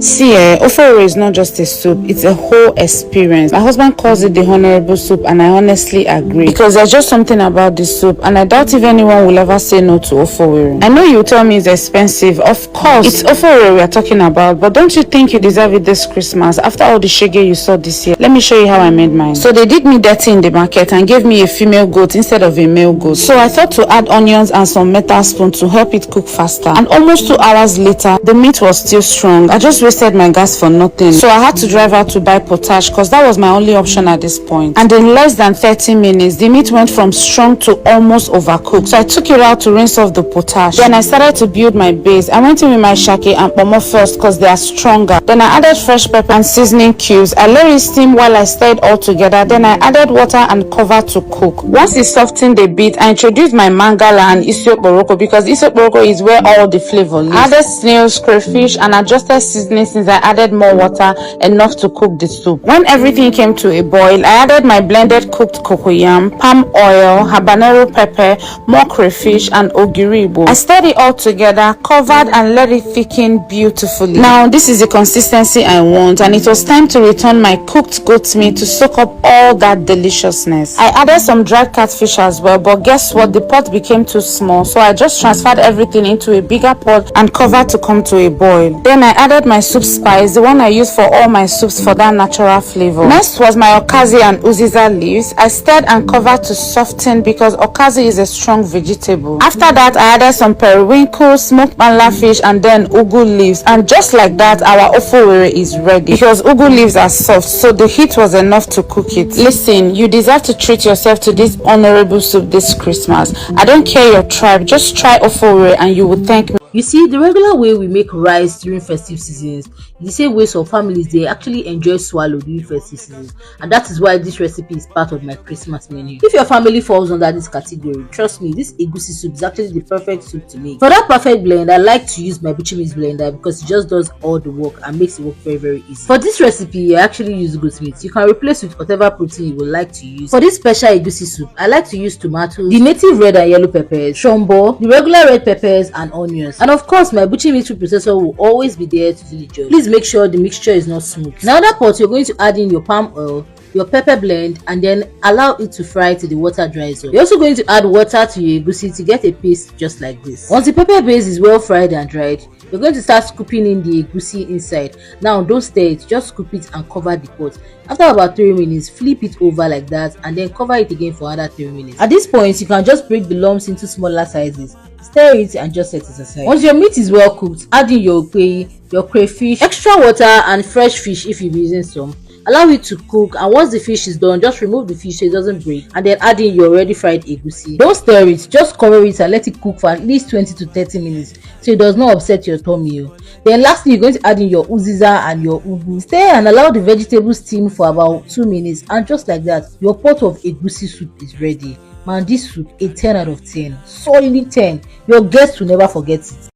See, Ofe Owere is not just a soup, it's a whole experience. My husband calls it the honorable soup, and I honestly agree. Because there's just something about this soup, and I doubt if anyone will ever say no to Ofe Owere. I know you tell me it's expensive. Of course, it's Ofe Owere we are talking about, but don't you think you deserve it this Christmas after all the shege you saw this year? Let me show you how I made mine. So they did me dirty in the market and gave me a female goat instead of a male goat. So I thought to add onions and some metal spoon to help it cook faster. And almost 2 hours later, the meat was still strong. I just wasted my gas for nothing. So I had to drive out to buy potash because that was my only option at this point. And in less than 30 minutes, the meat went from strong to almost overcooked. So I took it out to rinse off the potash. Then I started to build my base. I went in with my shake and pomo first because they are stronger. Then I added fresh pepper and seasoning cubes. I let it steam while I stirred all together. Then I added water and covered to cook. Once it softened a bit, I introduced my mangala and isiokporoko because isiokporoko is where all the flavor lives. I added snails, crayfish, and adjusted seasoning since I added more water, enough to cook the soup. When everything came to a boil, I added my blended cooked cocoyam, palm oil, habanero pepper, more crayfish, and ogiribo. I stirred it all together, covered, and let it thicken beautifully. Now this is the consistency I want, and it was time to return my cooked goat meat to soak up all that deliciousness. I added some dried catfish as well, but guess what? The pot became too small, so I just transferred everything into a bigger pot and covered to come to a boil. Then I added my soup spice, the one I use for all my soups for that natural flavor. Next was my okazi and uziza leaves. I stirred and covered to soften because okazi is a strong vegetable. After that, I added some periwinkle, smoked banla fish, and then ugu leaves. And just like that, our Ofe Owere is ready because ugu leaves are soft, so the heat was enough to cook it. Listen, you deserve to treat yourself to this honorable soup this Christmas. I don't care your tribe, just try Ofe Owere and you will thank me. You see, the regular way we make rice during festive seasons is the same way some families they actually enjoy swallow during festive seasons, and that is why this recipe is part of my Christmas menu. If your family falls under this category, trust me, this egusi soup is actually the perfect soup to make. For that perfect blend, I like to use my buchimis blender because it just does all the work and makes it work very easy. For this recipe, I actually use goat meat. You can replace with whatever protein you would like to use. For this special egusi soup, I like to use tomatoes, the native red and yellow peppers, shombo, the regular red peppers, and onions. And of course, my butcher meat food processor will always be there to do the job. Please make sure the mixture is not smooth. In another pot, you're going to add in your palm oil, your pepper blend, and then allow it to fry till the water dries up. You're also going to add water to your egusi to get a paste just like this. Once the pepper base is well fried and dried, you're going to start scooping in the egusi inside. Now don't stir it, just scoop it and cover the pot. After about 3 minutes, flip it over like that and then cover it again for another 3 minutes. At this point, you can just break the lumps into smaller sizes, stir it, and just set it aside. Once your meat is well cooked, add in your okpei, your crayfish, extra water, and fresh fish if you're using some. Allow it to cook, and once the fish is done, just remove the fish so it doesn't break, and then add in your already fried egusi. Don't stir it, just cover it and let it cook for at least 20 to 30 minutes so it does not upset your tummy. Then lastly, you're going to add in your uziza and your ugu. Stir and allow the vegetables steam for about 2 minutes, and just like that, your pot of egusi soup is ready. Man, this soup a 10 out of 10, solidly 10. Your guests will never forget it.